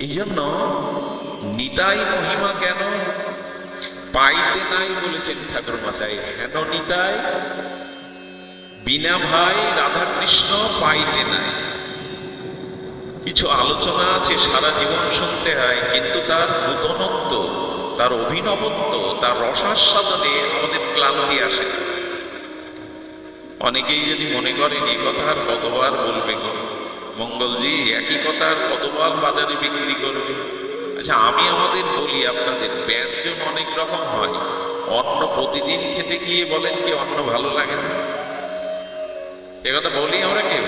এই জন্য নিতাই মহিমা কেন পাইতে নাই বলেছেন ঠাকুর মশাই। হেন নিতাই বিনা ভাই রাধা কৃষ্ণ পাইতে নাই। কিছু আলোচনা আছে সারা জীবন শুনতে হয়, কিন্তু তার নূতনত্ব, তার অভিনবত্ব, তার রসাস্বাদনে আমাদের ক্লান্তি আসে। অনেকেই যদি মনে করেন এই কথা আর কতবার বলবে গো মঙ্গলজি, একই কথা আর কতবার বাজারে বিক্রি করবে। আচ্ছা, আমি আমাদের বলি আপনাদের, ব্যঞ্জন অনেক রকম হয়। অন্ন প্রতিদিন খেতে গিয়ে বলেন কি অন্ন ভালো লাগে না? একথা বলি আমরা কেউ?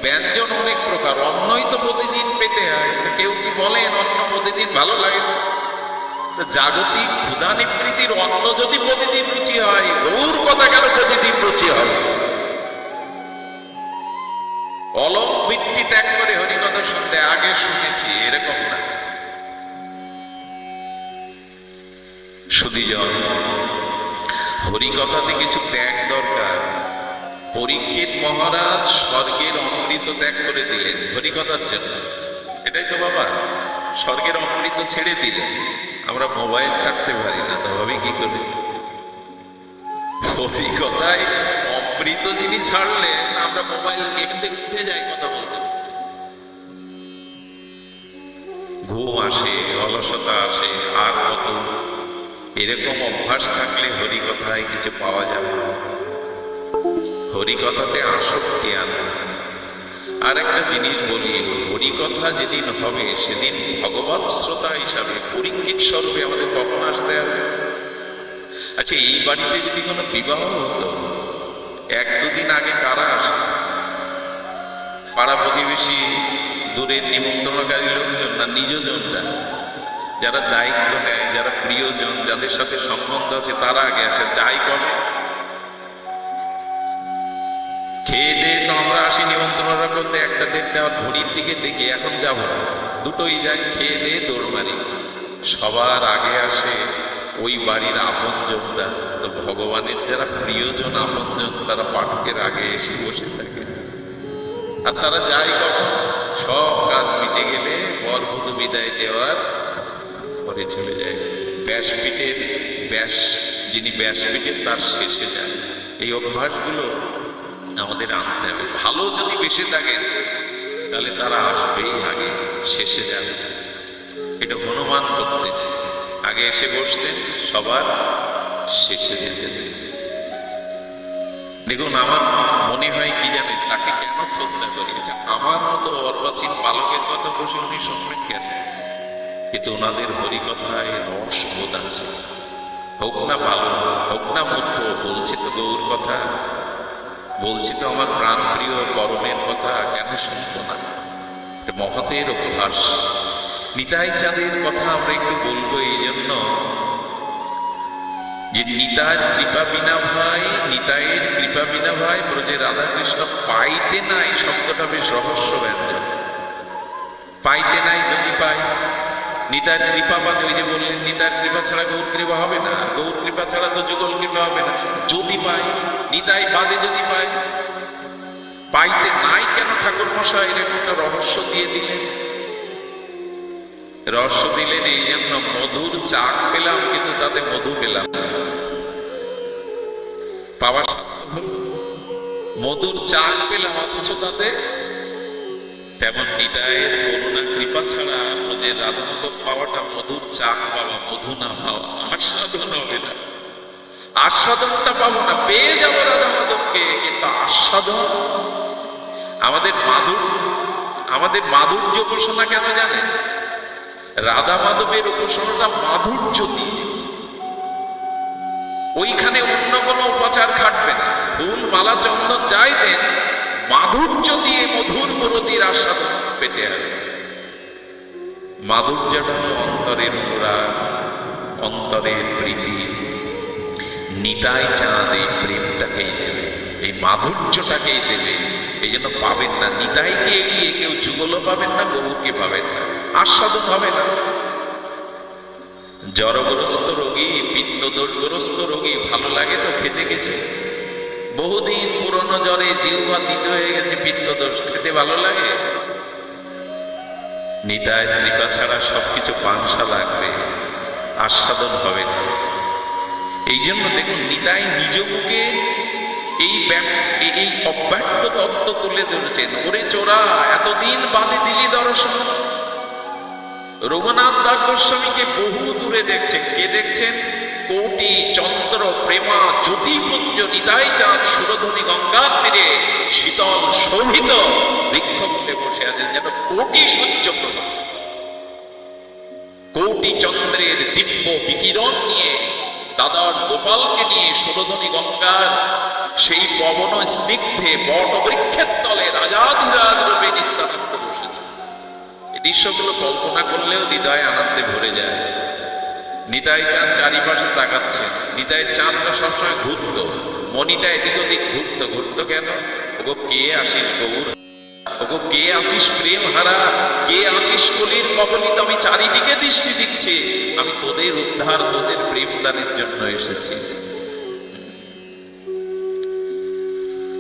ব্যঞ্জন অনেক প্রকার, অন্নই তো প্রতিদিন পেতে হয়। তো কেউ কি বলেন অন্ন প্রতিদিন ভালো লাগে না? তো জাগতিক ক্ষুধা নিবৃত্তির অন্ন যদি প্রতিদিন রুচি হয়, গৌর কথা কেন প্রতিদিন রুচি হবে? অলম ভিত্তি ত্যাগ করে হরিকথা শুনতে আগে শুনেছি, এরকম না। সুধীজন, হরিকথাতে কিছু ত্যাগ দরকার। পরীক্ষিত মহারাজ স্বর্গের অমৃত ত্যাগ করে দিলেন হরিকথার জন্য। এটাই তো বাবা, স্বর্গের অমৃত ছেড়ে দিলেন। আমরা মোবাইল ছাড়তে পারি না, তো ভাবি কি করে? হরিকথায় অমৃত যিনি ছাড়লেন, আমরা মোবাইল এখান থেকে উঠে যাই কথা বলতে বলতে। ঘুম আসে, অলসতা আসে, আর কত। এরকম অভ্যাস থাকলে হরিকথায় কিছু পাওয়া যাবে না। হরিকথাতে আসক্তি আনা। আর একটা জিনিস বলি, হরিকথা যেদিন হবে সেদিন ভগবৎ শ্রোতা হিসাবে পরীক্ষিত স্বরূপে আমাদের কখন আসতে হবে? আচ্ছা, এই বাড়িতে যদি কোনো বিবাহ হতো, এক দুদিন আগে কারা আসে? পাড়া প্রতিবেশী, দূরের নিমন্ত্রণকারী লোকজন, না নিজজনরা? যারা দায়িত্ব নেয়, যারা প্রিয়জন, যাদের সাথে সম্বন্ধ আছে, তারা আগে আসে। যাই করে খেয়ে দিয়ে তো আমরা আসি নিমন্ত্রণরা করতে, একটা দেড়টা ঘড়ির দিকে দেখি এখন যাব না, দুটোই যাই, খেয়ে দিয়ে দৌড় মারি। সবার আগে আসে ওই বাড়ির আপনজনরা। তো ভগবানের যারা প্রিয়জন, আপনজন, তারা পাঠকের আগে এসে বসে থাকে। আর তারা যায় কখন? সব কাজ মিটে গেলে বরবধূ বিদায় দেওয়ার পরে চলে যায়। যিনি ব্যাসপীঠের তার শেষে যায়। এই অভ্যাসগুলো আমাদের আনতে হবে। ভালো যদি বেশি থাকেন তাহলে তারা আসবেই আগে, শেষে যাবে। এটা হনুমান করতেন, আগে এসে বসতেন, সবার শেষে যেতেন। দেখুন, আমার মনে হয় কি জানেন, তাকে কেন শ্রদ্ধা করি? আচ্ছা, আমার মতো অর্বাচীন বালকের কথা বসে উনি শুনবেন কেন? কিন্তু ওনাদের হরিকথায় রসবোধ আছে। হোক না বালক, হোক না মূর্খ, বলছে তো গৌর কথা, বলছি তো আমার প্রাণ প্রিয় পরমের কথা, কেন শুনবো না? এটা মহতের অভ্যাস। নিতাই চাঁদের কথা আমরা একটু বলবো এই জন্য যে নিতাইয়ের কৃপা বিনা ভাই, নিতাইয়ের কৃপা বিনা ভাই ব্রজে রাধাকৃষ্ণ পাইতে নাই শব্দটা বেশ রহস্য ব্যঞ্জন। পাইতে নাই যদি পাই, নিতাইয়ের কৃপা বাদে, ওই যে বললেন নিতাইয়ের কৃপা ছাড়া গৌর কৃপা হবে না, আর গৌর কৃপা ছাড়া তো যুগল কৃপা হবে না। যদি পাই, নিতাই বাদে যদি পাই, পাইতে নাই কেন ঠাকুর মশাই এরকম একটা রহস্য দিয়ে দিলেন? রহস্য দিলেন এই জন্য, মধুর চাক পেলাম কিন্তু তাতে মধু পেলাম না। পাওয়ার সাধ্য হল, মধুর চাক পেলাম অথচ তাতে, তেমন নিতাইয়ের করুণা কৃপা ছাড়া ব্রজের রাধা মাধব পাওয়াটা, মধুর চাক পাওয়া, মধু না পাওয়া আস্বাদন হবে না। আস্বাদনটা পাবো না, পেয়ে যাবো রাধা মাধবকে, কিন্তু আস্বাদন, আমাদের মাধুর্য উপাসনা কেন জানেন? রাধা মাধবের উপাসনাটা মাধুর্য দিয়ে, ওইখানে অন্য কোনো উপাচার খাটবে না। ফুল মালা চন্দন যাই দেন, মাধুর্য দিয়ে মধুর মুরতির আস্বাদন পেতে হবে। মাধুর্যটা হলো অন্তরের অনুরাগ, অন্তরের প্রীতি। নিতাই চাঁদ এই প্রেমটাকেই দেবে, এই মাধুর্যটাকেই দেবে। এই জন্য পাবেন না নিতাইকে এড়িয়ে কেউ যুগলও পাবেন না, গৌরকে পাবেন না, আস্বাদন হবে না। জ্বরগ্রস্ত রোগী, পিত্তদোষগ্রস্ত রোগী ভালো লাগে তো খেতে গেছে, বহুদিন পুরনো জ্বরে জিহ্বা তিত হয়ে গেছে, পিত্তদোষ, খেতে ভালো লাগে? নিতাইয়ের কৃপা ছাড়া সবকিছু পাংশা লাগবে, আস্বাদন হবে না। এই জন্য দেখুন নিতাই নিজ মুখে এই অব্যক্ত তত্ত্ব তুলে ধরেছেন। ওরে চোরা, এতদিন বাদে দিলি দর্শন। রঘুনাথ দাস গোস্বামীকে বহু দূরে দেখছেন। কে দেখছেন? কোটি চন্দ্র প্রেমা জ্যোতিপুঞ্জ নিতাই চাঁদ সুরধনী গঙ্গার তীরে শীতল শোভিত বৃক্ষমূলে বসে আছেন, যেন কোটি সূর্য প্রভা, কোটি চন্দ্রের দিব্য বিকিরণ নিয়ে দাদার গোপালকে নিয়ে সুরধনী গঙ্গার সেই পবন স্নিগ্ধে বট বৃক্ষের তলে রাজাধিরাজ রূপে নিত্যানন্দ বসেছে। এই দৃশ্যগুলো কল্পনা করলেও হৃদয় আনন্দে ভরে যায়। নিতাই চাঁদ চারিপাশে তাকাচ্ছেন। নিতাইয়ের চাঁদটা সবসময় ঘুরত, মণিটা এদিক ওদিক ঘুরত কেন? ওগো কে আসিস গৌর, ওগো কে আসিস প্রেম হারা, কে আছিস কলির কবলিত? আমি চারিদিকে দৃষ্টি দিচ্ছি, আমি তোদের উদ্ধার, তোদের প্রেম দানের জন্য এসেছি।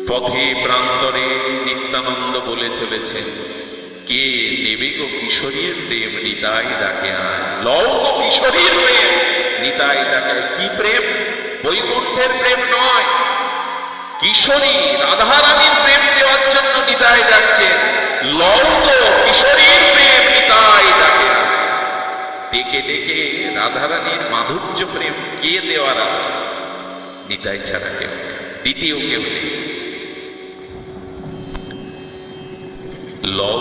পথে প্রান্তরে নিত্যানন্দ বলে চলেছেন, কে নেবে গো কিশোরীর প্রেম, নিতাই ডাকে আয়। লও গো কিশোরীর প্রেম, নিতাই ডাকে। কি প্রেম? বৈকুণ্ঠের প্রেম নয়, কিশোরী রাধারানীর প্রেম দেওয়ার জন্য নিতাই ডাকছেন। লও গো কিশোরীর প্রেম, নিতাই ডাকে। ডেকে ডেকে রাধারানীর মাধুর্য প্রেম কে দেওয়ার আছে? নিতাই ছাড়া কেউ, দ্বিতীয় কেউ নেই। লও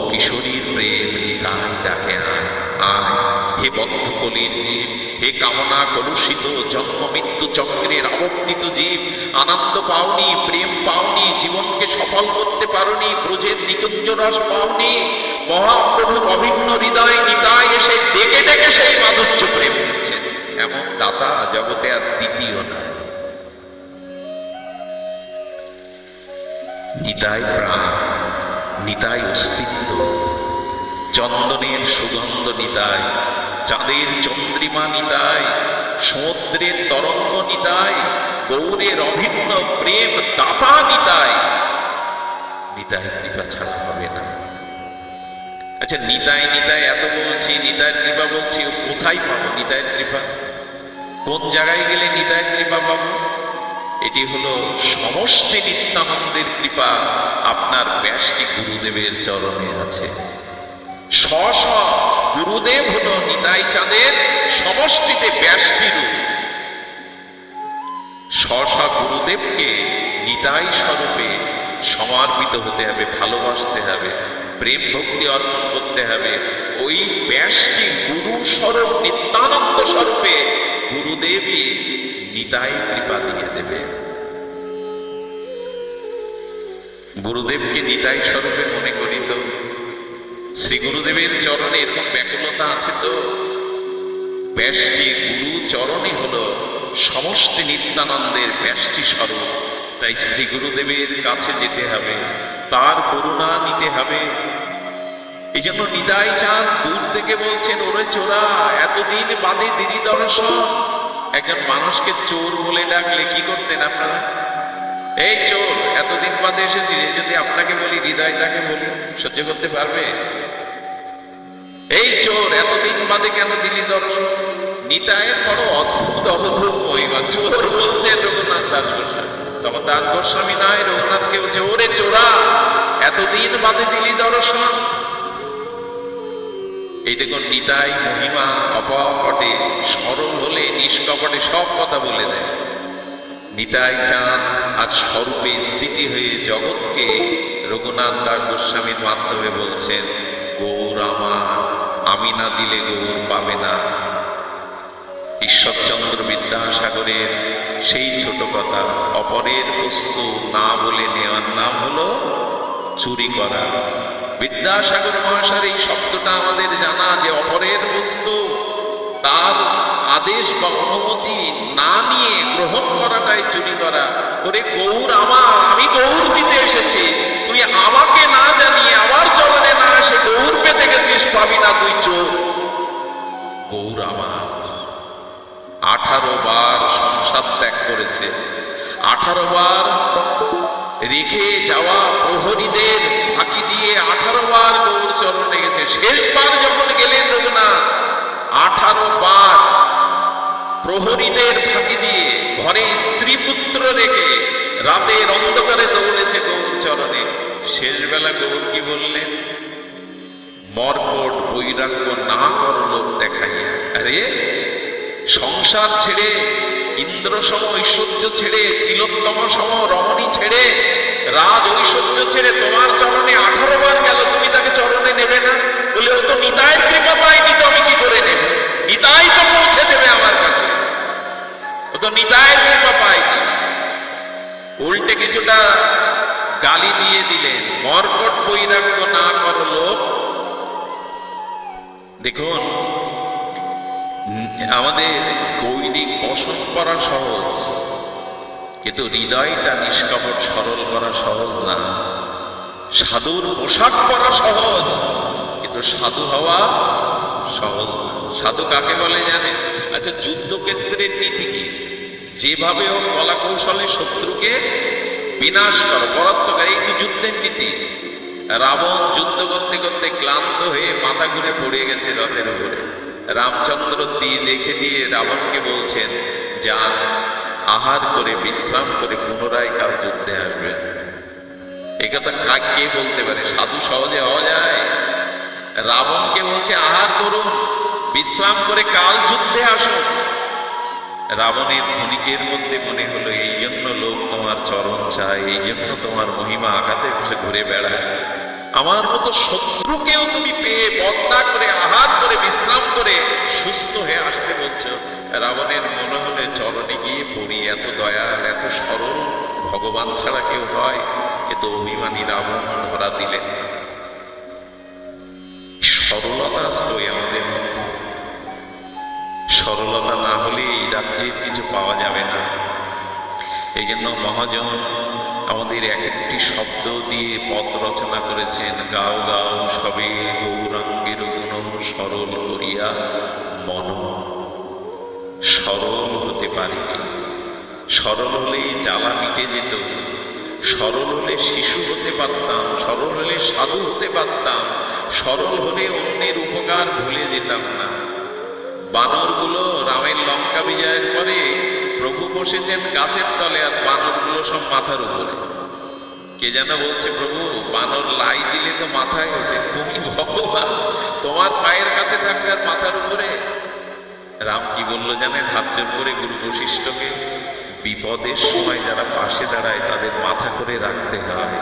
কিশোরীর প্রেম, নিতাই ডাকে আয়। আয় হে বদ্ধ কলির জীব, হে কামনা কলুষিত জন্ম মৃত্যু চক্রের আবর্তিত জীব, আনন্দ পাওনি, প্রেম পাওনি, জীবনকে সফল করতে পারোনি, ব্রজের নিকুঞ্জ রস পাওনি, মহাপ্রভু অভিন্ন হৃদয় নিতাই এসে ডেকে ডেকে সেই মাধুর্য প্রেম দিচ্ছেন। এমন দাতা জগতে আর দ্বিতীয় নয়। নিতাই প্রাণ, নিতাই অস্তিত্ব, চন্দনের সুগন্ধ নিতাই, চাঁদের চন্দ্রিমা নিতাই, সমুদ্রের তরঙ্গ নিতাই, গৌরের অভিন্ন প্রেম দাতা নিতাই। নিতাই কৃপা ছাড়া হবে না। আচ্ছা, নিতাই নিতাই এত বলছি, নিতাইয়ের কৃপা বলছি, কোথায় পাবো নিতাইয়ের কৃপা? কোন জায়গায় গেলে নিতাইয়ের কৃপা পাবো? এটি হলো সমষ্টি নিত্যানন্দের কৃপা আপনার ব্যাসটি গুরুদেবের চরণে আছে। স্ব গুরুদেব হলো নিতাই চাঁদের সমষ্টিতে ব্যাসটি রূপ। স্ব গুরুদেবকে নিতাই স্বরূপে সমর্পিত হতে হবে, ভালোবাসতে হবে, প্রেম ভক্তি অর্পণ করতে হবে। ওই ব্যাসটি গুরু স্বরূপ নিত্যানন্দ স্বরূপে গুরুদেবই নিতাই কৃপা দিয়ে দেবে। গুরুদেবকে নিতাই স্বরূপে মনে করি তো শ্রী গুরুদেবের চরণে এরকম ব্যাকুলতা আছে তো? ব্যাসটি গুরু চরণে হলো সমষ্টি নিত্যানন্দের ব্যাসটি স্বরূপ। তাই শ্রী গুরুদেবের কাছে যেতে হবে, তার করুণা নিতে হবে। এই জন্য নিতাই চাঁদ দূর থেকে বলছেন, ওরে চোরা, এতদিন বাদে দিদি দর্শন। একজন মানুষকে চোর বলে ডাকলে কি করতেন আপনারা? এই চোর, এতদিন বাদে এসেছি। যদি আপনাকে বলি, হৃদয় তাকে বলি, সহ্য করতে পারবে? এই চোর, এতদিন বাদে কেন দিলি দর্শন? নিতাইয়ের বড় অদ্ভুত অবধূত মহিমা। চোর বলছেন রঘুনাথ দাস গোস্বামী, তখন দাস গোস্বামী নয়, রঘুনাথকে বলছে, ওরে চোরা, এতদিন বাদে দিলি দর্শন। এই দেখুন নিতাই মহিমা অপকটে, সরল হলে নিষ্কপটে সব কথা বলে দেয়। নিতাই চাঁদ আজ স্বরূপে স্থিতি হয়ে জগৎকে রঘুনাথ দাস গোস্বামীর মাধ্যমে বলছেন, গৌর আমার, আমি না দিলে গৌর পাবে না। ঈশ্বরচন্দ্র বিদ্যাসাগরের সেই ছোট কথা, অপরের বস্তু না বলে নেওয়ার নাম হলো চুরি করা। বিদ্যাসাগর মহাশয়ের এই শব্দটা আমাদের জানা, যে অপরের বস্তু তার আদেশ বা অনুমতি না নিয়ে গ্রহণ করাটাই চুরি করা। ওরে গৌর আমার, আমি গৌর দিতে এসেছি, তুই আমাকে না জানিয়ে আমার চরণে না এসে গৌর পেতে গেছিস, পাবি না, তুই চোর। গৌর আমার 18 বার সংসার ত্যাগ করেছে, 18 বার রেখে যাওয়া প্রহরীদের ফাঁকি দিয়ে 18 বার গৌর চরণে গেছে। শেষবার যখন গেলেন রঘুনাথ, 18 বার প্রহরীদের ফাঁকি দিয়ে ঘরে স্ত্রী পুত্র রেখে রাতের অন্ধকারে দৌড়েছে গৌর চরণে। শেষ বেলা গৌর কি বললেন? মর্কট বৈরাগ্য না কর লোক দেখাইয়া। আরে সংসার ছেড়ে, ইন্দ্র সম ঐশ্বর্য ছেড়ে, তিলোত্তম সম রমণী ছেড়ে, রাজ ঐশ্বর্য ছেড়ে তোমার চরণে 18 বার গেল, তুমি তাকে চরণে নেবে না? বলে ও তো নিতাইয়ের কৃপা পায়নি, তো আমি কি করে নেব? নিতাই তো পৌঁছে দেবে আমার কাছে, ও তো নিতাইয়ের কৃপা পায়নি। উল্টে কিছুটা গালি দিয়ে দিলেন, মর্কট বৈরাগ্য না কর লোক। দেখুন, আমাদের গৈরিক বসন করা সহজ, কিন্তু হৃদয়টা নিষ্কপট সরল করা সহজ না। সাধুর পোশাক পরা সহজ, কিন্তু সাধু হওয়া সহজ না। সাধু কাকে বলে জানে? আচ্ছা, যুদ্ধক্ষেত্রের নীতি কি? যেভাবে হোক কলা কৌশলে শত্রুকে বিনাশ করো, পরাস্ত করে, একটু যুদ্ধের নীতি। রাবণ যুদ্ধ করতে করতে ক্লান্ত হয়ে মাথা ঘুরে পড়ে গেছে রথের উপরে। রামচন্দ্র তীর রেখে দিয়ে রাবণকে বলছেন, যান আহার করে বিশ্রাম করে পুনরায় কাল যুদ্ধে আসবেন। এই কথা কে বলতে পারে? সাধু সহজে হওয়া যায়? রাবণকে বলছে আহার করুন, বিশ্রাম করে কাল যুদ্ধে আসুন। রাবণের ক্ষণিকের মধ্যে মনে হলো, এই জন্য লোক তোমার চরণ চায়, এই জন্য তোমার মহিমা আঘাতে বসে ঘুরে বেড়ায়। আমার মতো শত্রুকেও তুমি পেয়ে বদনা করে আহার করে বিশ্রাম করে সুস্থ হয়ে আসতে বলছো। রাবণের মনে হলে চরণে গিয়ে পড়ি, এত দয়াল এত সরল ভগবান ছাড়া কেউ হয়? কিন্তু অভিমানী রাবণ ধরা দিলেন না। সরলতা আসতো আমাদের মধ্যে, সরলতা না হলে এই রাজ্যের কিছু পাওয়া যাবে না। এই জন্য মহাজন আমাদের এক একটি শব্দ দিয়ে পদ রচনা করেছেন। গাও গাও সবে গৌরাঙ্গের গুণ সরল করিয়া মন। সরল হতে পারিনি, সরল হলেই জ্বালা মিটে যেত, সরল হলে শিশু হতে পারতাম, সরল হলে সাধু হতে পারতাম, সরল হলে অন্যের উপকার ভুলে যেতাম না। বানরগুলো রামের লঙ্কা বিজয়ের পরে প্রভু বসেছেন গাছের তলে, আর বানরগুলো সব মাথার উপরে। কে যেন বলছে, প্রভু বানর লাই দিলে তো মাথায় ওঠে, তুমি ভগবান তোমার পায়ের কাছে থাকবে আর মাথার উপরে। রাম কি বলল জানেন? হাত জোর করে গুরু বশিষ্ঠকে, বিপদের সময় যারা পাশে দাঁড়ায় তাদের মাথা করে রাখতে হয়।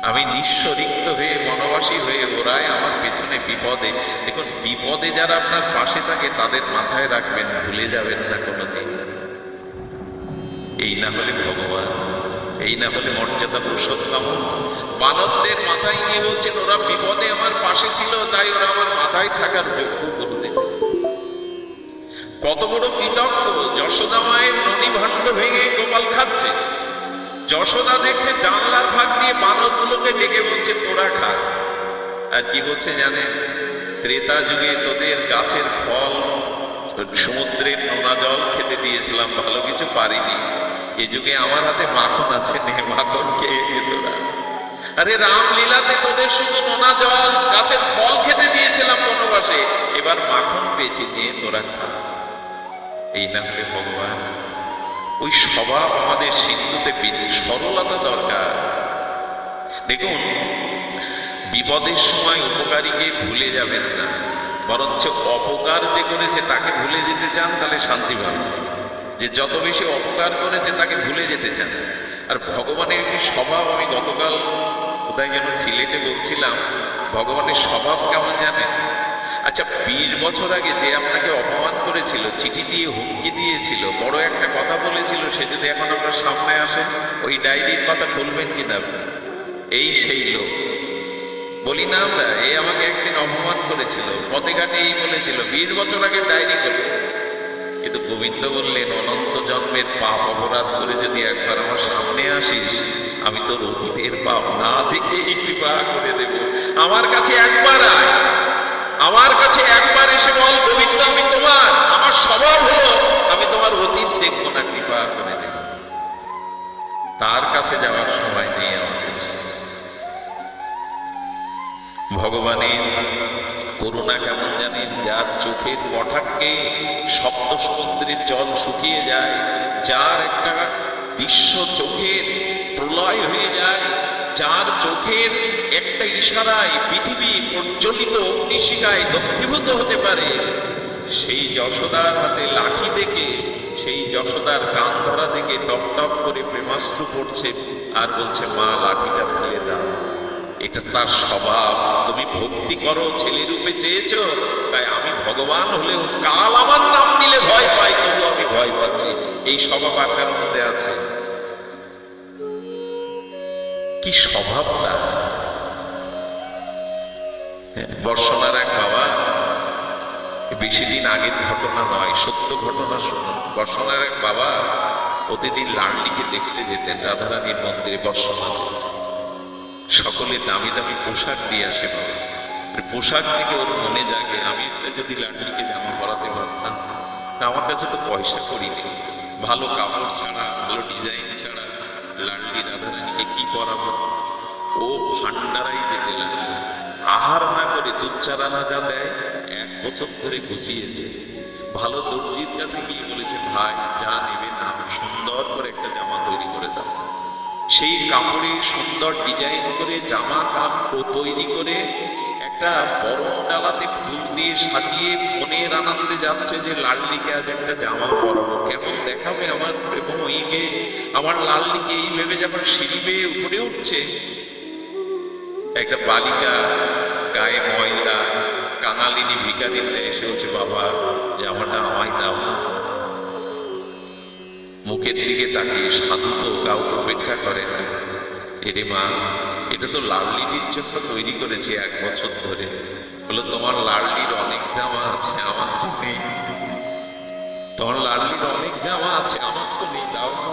আমি নিঃস্ব রিক্ত হয়ে বনবাসী হয়ে ওরাই আমার পেছনে বিপদে। দেখুন, বিপদে যারা আপনার পাশে থাকে তাদের মাথায় রাখবেন, ভুলে যাবেন না কোনোদিন। এই না হলে ভগবান, এই না হলে মর্যাদা পুরুষোত্তম। বানরদের মাথায় নিয়ে বলছেন, ওরা বিপদে আমার পাশে ছিল, তাই ওরা আমার মাথায় থাকার যোগ্য করে দেবে। কত বড় কৃতজ্ঞ! যশোদা মায়ের ননি ভাণ্ড ভেঙে গোপাল খাচ্ছে, যশোদা দেখছে জানলার ফাঁক দিয়ে বানরগুলোকে ডেকে বলছে, তোরা খা। আর কি বলছে জানেন? ত্রেতা যুগে তোদের গাছের ফল, সমুদ্রের নোনা জল খেতে দিয়েছিলাম, ভালো কিছু পারিনি। এ যুগে আমার হাতে মাখন আছে, নে মাখন খেয়ে নে তোরা। আরে রামলীলাতে তোদের শুধু নোনা জল গাছের ফল খেতে দিয়েছিলাম বনবাসে, এবার মাখন পেয়েছি, নে তোরা খা। এই না হলে ভগবান। ওই স্বভাব আমাদের সিন্ধুতে সরলতা দরকার। দেখুন, বিপদের সময় উপকারীকে ভুলে যাবেন না, বরঞ্চ অপকার যে করেছে তাকে ভুলে যেতে চান, তাহলে শান্তি পাবেন। যে যত বেশি অপকার করেছে তাকে ভুলে যেতে চান। আর ভগবানের একটি স্বভাব, আমি গতকাল কোথায় যেন সিলেটে বলছিলাম, ভগবানের স্বভাব কেমন জানেন? আচ্ছা, 20 বছর আগে যে আপনাকে অপমান করেছিল, চিঠি দিয়ে হুমকি দিয়েছিল, বড় একটা কথা বলেছিল, সে যদি এখন আপনার সামনে আসে, ওই ডায়েরির কথা খুলবেন কিনা আপনি? এই সেই লোক। বলি না আমরা, এই আমাকে একদিন অপমান করেছিল, পথে ঘাটে এই বলেছিল, 20 বছর আগে ডায়েরি করে। কিন্তু গোবিন্দ বললেন, অনন্ত জন্মের পাপ অপরাধ করে যদি একবার আমার সামনে আসিস, আমি তোর অতীতের পাপ না দেখে কৃপা করে দেব। আমার কাছে একবার আয়, আমার কাছে একবার এসে বল, গোবিন্দ আমি তোমার। আমার স্বভাব হলো আমি তোমার অতীত দেখবো না, কৃপা করে দেব। তার কাছে যাওয়ার সময় নেই আমাদের। করুণা কেমন জানেন? যার চোখের কটাক্ষে সপ্ত সমুদ্রের জল শুকিয়ে যায়, যার একটা দৃশ্য চোখের প্রলয় হয়ে যায়, যার চোখের একটা ইশারায় পৃথিবী প্রজ্বলিত অগ্নিশিখায় দগ্ধীভূত হতে পারে, সেই যশোদার হাতে লাঠি দেখে, সেই যশোদার কান ধরা দেখে টপ টপ করে প্রেমাশ্রু পড়ছে আর বলছে, মা লাঠিটা ফেলে দাও। এটা তার স্বভাব। তুমি ভক্তি করো, ছেলে রূপে চেয়েছো, তাই আমি ভগবান হলেও কাল আমার নাম নিলে ভয় পাই, তবু আমি ভয় পাচ্ছি। এই স্বভাব আপনার মধ্যে আছে। কি স্বভাব তার! বর্ষণার এক বাবা, বেশি দিন আগের ঘটনা নয়, সত্য ঘটনা শুনুন। বর্ষণার এক বাবা প্রতিদিন লাডলিকে দেখতে যেতেন রাধারানীর মন্দিরে বর্ষণাতে। সকলে দামি দামি পোশাক দিয়ে আসে বাবা। পোশাক থেকে ওর মনে জাগে, আমি একটা যদি লাডলিকে জামা পরাতে পারতাম। আমার কাছে তো পয়সা করি নেই, ভালো কাপড় ছাড়া, ভালো ডিজাইন ছাড়া লাডলি রাধারানীকে কি পরাবো? ও ভান্ডারাই যেতে লাগলো। আহার না করে দুধ চারানা যা দেয় 1 বছর ধরে গুছিয়েছে। ভালো দর্জির কাছে গিয়ে বলেছে, ভাই যা নেবে না, সুন্দর করে একটা জামা তৈরি করে দাও। সেই কাপড়ে সুন্দর ডিজাইন করে জামা কাপড় তৈরি করে একটা বরণ ডালাতে ফুল দিয়ে সাজিয়ে মনের আনন্দে যাচ্ছে যে লাডলিকে আজ একটা জামা পরাবো। কেমন দেখাবে আমার প্রেমময়ীকে, আমার লাডলিকে, এই ভেবে যখন সিঁড়ি বেয়ে উপরে উঠছে, একটা বালিকা গায়ে ময়লা কাঙালিনী ভিখারিটা এসে হচ্ছে, বাবা জামাটা আমায় দাও না। মুখের দিকে তাকিয়ে সাধু তো কাউকে উপেক্ষা করে না। এরে মা, এটা তো লাডলিটির জন্য তৈরি করেছি 1 বছর ধরে। বলো, তোমার লাডলির অনেক জামা আছে, আমার যে নেই। তোমার লাডলির অনেক জামা আছে, আমার তো নেই, দাও না।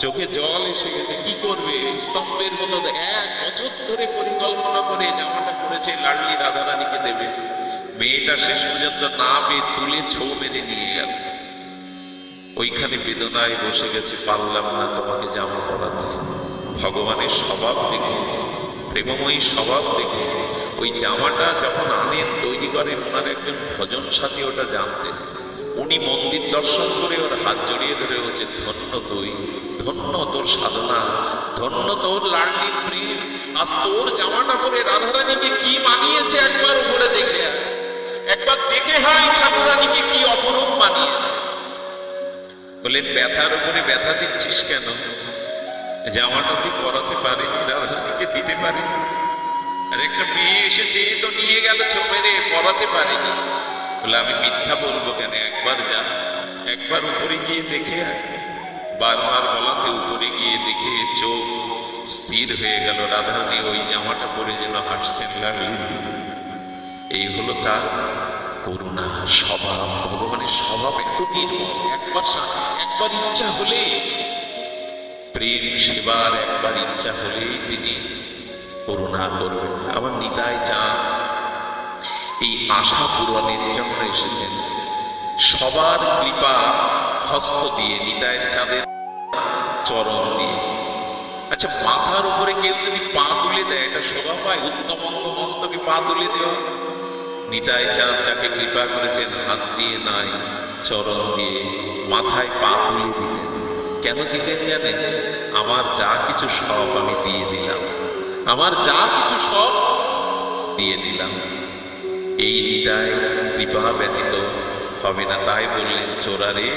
চোখে জল এসে গেছে। কি করবে? স্তম্ভের মতো 1 বছর ধরে পরিকল্পনা করে জামাটা করেছে লাডলি রাধারানীকে দেবে। মেয়েটা শেষ পর্যন্ত না পেয়ে তুলে ছৌ মেরে নিয়ে গেল। ওইখানে বেদনায় বসে গেছে, পারলাম না তোমাকে জামা পরাতে। ভগবানের স্বভাব দেখুন, প্রেমময়ী স্বভাব দেখুন। ওই জামাটা যখন আনেন, তৈরি করেন, ওনার একজন ভজন সাথী ওটা জানতেন। উনি মন্দির দর্শন করে ওর হাত জড়িয়ে ধরে বলছে, ধন্য তুই, ধন্য তোর সাধনা, ধন্য তোর লাডলির প্রেম। আজ তোর জামাটা পরে রাধারানীকে কি মানিয়েছে একবার উপরে দেখে আয়, একবার দেখে হায় ঠাকুরানীকে কি অপরূপ মানিয়েছে। বলেন, ব্যথার উপরে ব্যথা দিচ্ছিস কেন? জামাটা তুই পরাতে পারিনি, রাধারানীকে দিতে পারিনি। আর একটা মেয়ে এসেছে, তো নিয়ে গেল ছৌ মেরে, পরাতে পারিনি। বলে, আমি মিথ্যা বলবো কেন? একবার যা, একবার উপরে গিয়ে দেখে আয়। বারবার বলাতে উপরে গিয়ে দেখে চোখ স্থির হয়ে গেল। রাধারানী ওই জামাটা পরে যেন হাসছেন লাডলিজি। এই হলো তার করুণা স্বভাব। ভগবানের স্বভাব এত নির্মল। একবার ইচ্ছা হলে, প্রেম সেবার একবার ইচ্ছা হলেই তিনি করুণা করবেন। আমার নিতাই চাঁদ এই আশা পূরণের জন্য এসেছেন, সবার কৃপা হস্ত দিয়ে, নিতাইয়ের চাঁদের চরণ দিয়ে। আচ্ছা, মাথার উপরে কেউ যদি পা তুলে দেয়, এটা শোভা পায়? উত্তমঙ্গ মস্তকে পা তুলে দেওয়া। নিতাই চাঁদ যাকে কৃপা করেছেন, হাত দিয়ে নয়, চরণ দিয়ে মাথায় পা তুলে দিতেন। কেন দিতেন জানেন? আমার যা কিছু সব আমি দিয়ে দিলাম, আমার যা কিছু সব দিয়ে দিলাম। এই নিতাই কৃপা ব্যতীত হবে না। তাই বললেন, চোরারে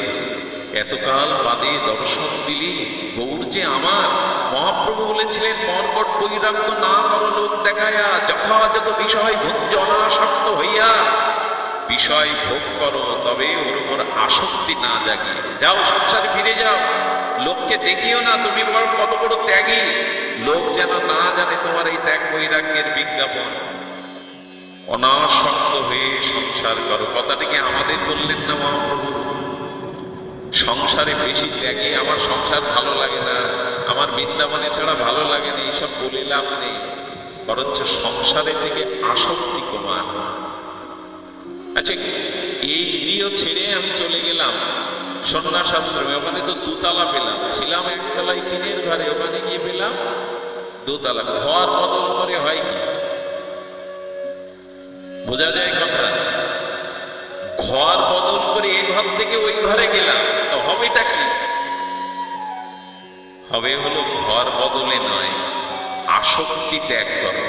এতকাল বাদে দর্শন দিলি, গৌর যে আমার। মহাপ্রভু বলেছিলেন, মর্কট বৈরাগ্য না করো লোক দেখায়া, যথাযথ বিষয় ভোজ্যনাসক্ত হইয়া। বিষয় ভোগ করো, তবে ওর উপর আসক্তি না জাগিয়ে। যাও, সংসারে ফিরে যাও। লোককে দেখিও না তুমি কত বড় ত্যাগী। লোক যেন না জানে তোমার এই ত্যাগ বৈরাগ্যের বিজ্ঞাপন। অনাসক্ত হয়ে সংসার করো। কথাটিকে আমাদের বললেন না মহাপ্রভু? সংসারে বেশি ত্যাগী, আমার সংসার ভালো লাগে না, আমার বৃন্দাবনে ছাড়া ভালো লাগে না, এইসব বলে লাভ নেই। বরঞ্চ সংসারে থেকে আসক্তি কমান। আচ্ছা, এই গৃহ ছেড়ে আমি চলে গেলাম সন্ন্যাস আশ্রমে। ওখানে তো 2 তলা পেলাম, ছিলাম 1 তলায় টিনের ঘরে, ওখানে গিয়ে পেলাম 2 তলা। ঘর বদল করে হয় কি? বোঝা যায় কথা? ঘর বদল করে এই ঘর থেকে ওই ঘরে গেলাম, তো হবেটা কি? হবে হলো ঘর বদলে নয়, আসক্তি ত্যাগ করো।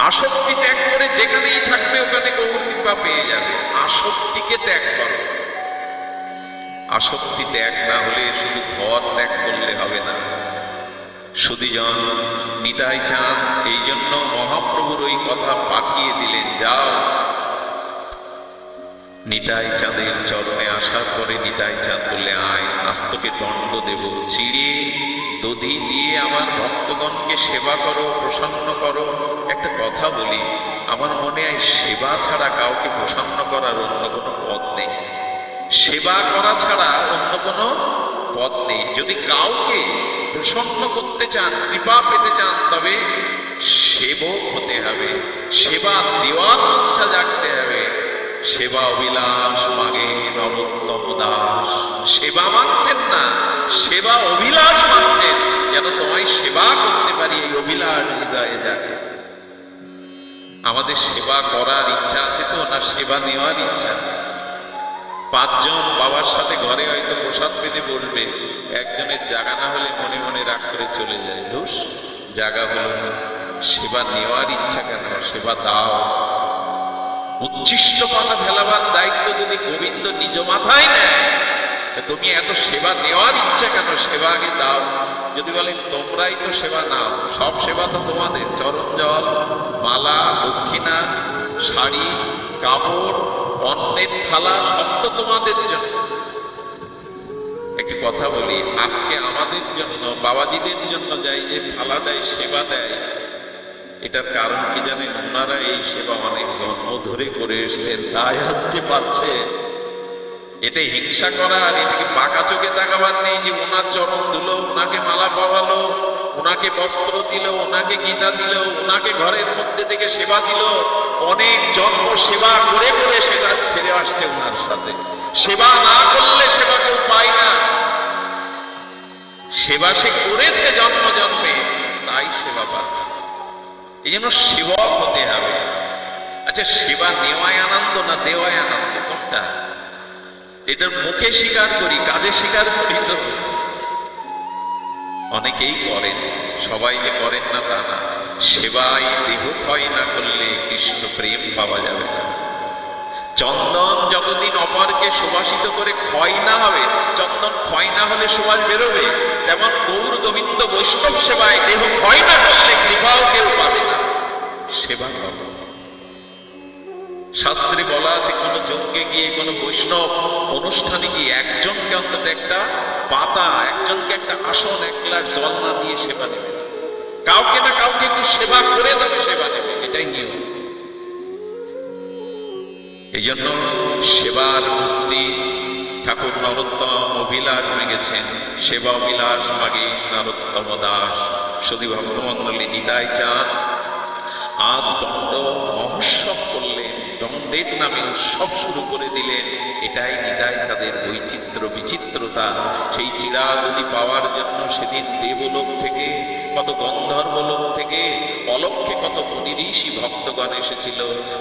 আসক্তি ত্যাগ করে যেখানেই থাকবে ওখানে গৌর কৃপা পেয়ে যাবে। আসক্তিকে ত্যাগ করো। আসক্তি ত্যাগ না হলে শুধু ঘর ত্যাগ করলে হবে না। সুধীজন নিতাই চাঁদ এই জন্য মহাপ্রভুর ওই কথা পাঠিয়ে দিলেন, যাও। নিতাই চাঁদের চরণে আসার পরে নিতাই চাঁদ বললে, আয়, আজ তোকে দণ্ড দেব, চিড়ে দধি দিয়ে আমার ভক্তগণকে সেবা করো, প্রসন্ন করো। একটা কথা বলি, আমার মনে হয় সেবা ছাড়া কাউকে প্রসন্ন করার অন্য কোনো পথ নেই। সেবা করা ছাড়া অন্য কোনো পথ নেই। যদি কাউকে প্রসন্ন করতে চান, কৃপা পেতে চান, তবে সেবক হতে হবে, সেবা দেওয়ার ইচ্ছা জাগতে হবে। সেবা অভিলাষ মাগে নরোত্তম দাস। সেবা মানছেন না, সেবা অভিলাষ মানছেন, যেন তোমায় সেবা করতে পারি, এই অভিলাষ হৃদয়ে জাগে। আমাদের সেবা করার ইচ্ছা আছে তো, না সেবা নেওয়ার ইচ্ছা? পাঁচজন বাবার সাথে ঘরে হয়তো প্রসাদ পেতে বসবে, একজনের জাগা না হলে মনে মনে রাগ করে চলে যায়, ধুস জাগা হলো না। সেবা নেওয়ার ইচ্ছা কেন? সেবা দাও। উচ্ছিষ্ট পাতা ফেলাবার দায়িত্ব যদি গোবিন্দ নিজ মাথায় নেয়, তুমি এত সেবা নেওয়ার ইচ্ছা কেন? সেবা আগে দাও। যদি বলেন তোমরাই তো সেবা নাও, সব সেবা তো তোমাদের, চরণ জল, মালা, দক্ষিণা, শাড়ি, কাপড়, অন্নের থালা, সব তো তোমাদের জন্য। একটি কথা বলি, আজকে আমাদের জন্য, বাবাজিদের জন্য যাই যে থালা দেয়, সেবা দেয়, এটার কারণ কি জানেন? ওনারা এই সেবা অনেক জন্ম ধরে করে এসছেন, তাই আজকে পাচ্ছে। এতে হিংসা করা আর এদিকে বাঁকা চোখে তাকাবার নেই যে ওনার চরণ ধুলো, ওনাকে মালা পরালো, ওনাকে বস্ত্র দিল, ওনাকে গীতা দিল, ওনাকে ঘরের মধ্যে থেকে সেবা দিল। অনেক জন্ম সেবা করে করে সেটা ফিরে আসছে ওনার সাথে। সেবা না করলে সেবা কেউ পায় না। সেবা সে করেছে জন্ম জন্মে, তাই সেবা পাচ্ছে। এই জন্য সেবক হতে হবে। আচ্ছা, সেবা নেওয়ায় আনন্দ না দেওয়ায় আনন্দ, কোনটা? এটা মুখে স্বীকার করি, কাজে স্বীকার করি তো। অনেকেই করেন, সবাই যে করেন না তা না। সেবায় দেহ ক্ষয় না করলে কৃষ্ণ প্রেম পাওয়া যাবে না। চন্দন যতদিন অপরকে সুবাসিত করে ক্ষয় না হবে, চন্দন ক্ষয় না হলে সুবাস বেরোবে, তেমন গৌর গোবিন্দ বৈষ্ণব সেবায় দেহ ক্ষয় না করলে কৃপাও কেউ পাবে না। সেবা করো। শাস্ত্রে বলা আছে, কোন যজ্ঞে গিয়ে, কোন বৈষ্ণব অনুষ্ঠানে গিয়ে একজনকে অন্তত একটা পাতা, একজনকে একটা আসন, এক গ্লাস জল না দিয়ে সেবা নেবে না। কাউকে না কাউকে একটু সেবা করে তবে সেবা নেবে, এটাই নিয়ম। এই জন্য সেবার মূর্তি ঠাকুর নরোত্তম অভিলাষ মেগেছেন, সেবা অভিলাষ মাগে নরোত্তম দাস। সদী ভক্তমন্ডলী নিতাই চাঁদ আজ দণ্ড মহোৎসব করলেন, দণ্ডের নামে উৎসব শুরু করে দিলেন। এটাই নিতাই চাঁদের বৈচিত্র্য, বিচিত্রতা। সেই চিরাগতি পাওয়ার জন্য সেদিন দেবলোক থেকে, কত গন্ধর্বলোক থেকে, অলক্ষ্যে কত মুনি ঋষি ভক্তগণ এসেছিল।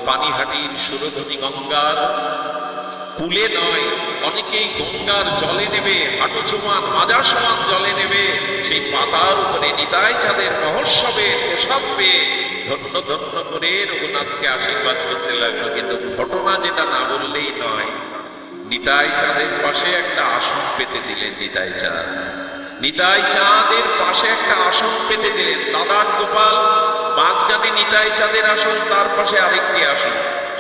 পানিহাটির সুরধনী গঙ্গার কুলে নয়, অনেকেই গঙ্গার জলে নেবে, হাঁটু সমান, মাজা সমান জলে নেবে। সেই পাতার উপরে নিতাই চাঁদের মহোৎসবে প্রসাদ পেয়ে ধন্য ধন্য করে রঘুনাথকে আশীর্বাদ করতে লাগলো। কিন্তু ঘটনা যেটা না বললেই নয়, নিতাই চাঁদের পাশে একটা আসন পেতে দিলেন নিতাই চাঁদ। নিতাই চাঁদের পাশে একটা আসন পেতে দিলেন। দাদার গোপাল মাঝখানে নিতাই চাঁদের আসন, তার পাশে আরেকটি আসন।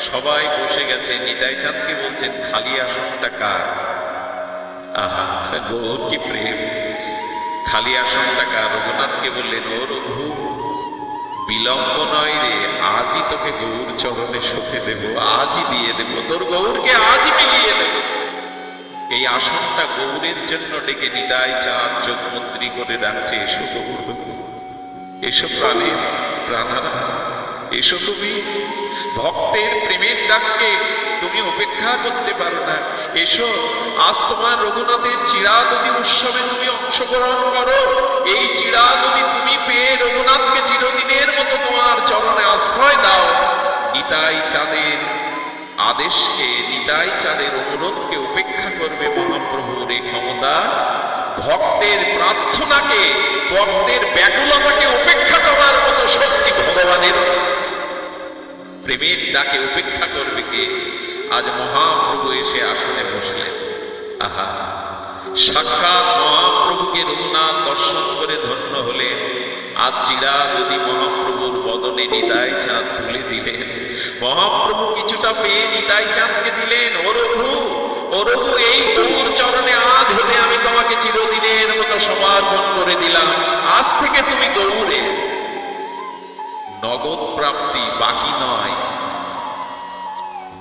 সবাই বসে গেছে, নিতাই চাঁদকে বলছেন, খালি আসনটা কার? আহা, গৌর কি প্রেম! খালি আসনটা কার? রঘুনাথকে বললেন, ও রঘু, বিলম্ব নয় রে, আজই তোকে গৌর চরণে সঁপে দেব, আজই দিয়ে দেব, তোর গৌরকে আজই মিলিয়ে দেব। এই আসনটা গৌরের জন্য ডেকে নিতাই চাঁদ চোখ মুদ্রি করে রাখছে। এসো গৌর, এসো প্রাণের প্রাণারা, এসো। তুমি ভক্তের প্রেমের ডাককে তুমি উপেক্ষা করতে পারো না। এসো, আজ তোমার রঘুনাথের চিরাগতি উৎসবে তুমি অংশগ্রহণ করো। এই চিরাগতি তুমি পেয়ে রঘুনাথকে চিরদিনের মতো তোমার চরণে আশ্রয় দাও। নিতাই চাঁদের আদেশকে, নিতাই চাঁদের অনুরোধকে উপেক্ষা করবে মহাপ্রভুর এই ক্ষমতা? ভক্তের প্রার্থনাকে, ভক্তের ব্যাকুলতাকে উপেক্ষা করার মতো শক্তি ভগবানের। প্রেমের ডাকে উপেক্ষা করবে কে? আজ মহাপ্রভু এসে আসনে বসলেন। আহা, সাক্ষাৎ মহাপ্রভুকে রঘুনাথ দর্শন করে ধন্য হলেন। আজ চিরা যদি মহাপ্রভুর বদনে নিতাই চাঁদ তুলে দিলেন। মহাপ্রভু কিছুটা পেয়ে নিতাই চাঁদকে দিলেন, ও রঘু, ও রঘু, এই গৌর চরণে আজ হতে আমি তোমাকে চিরদিনের মতো সমর্পণ করে দিলাম। আজ থেকে তুমি গৌরে। নগদ প্রাপ্তি বাকি নয়।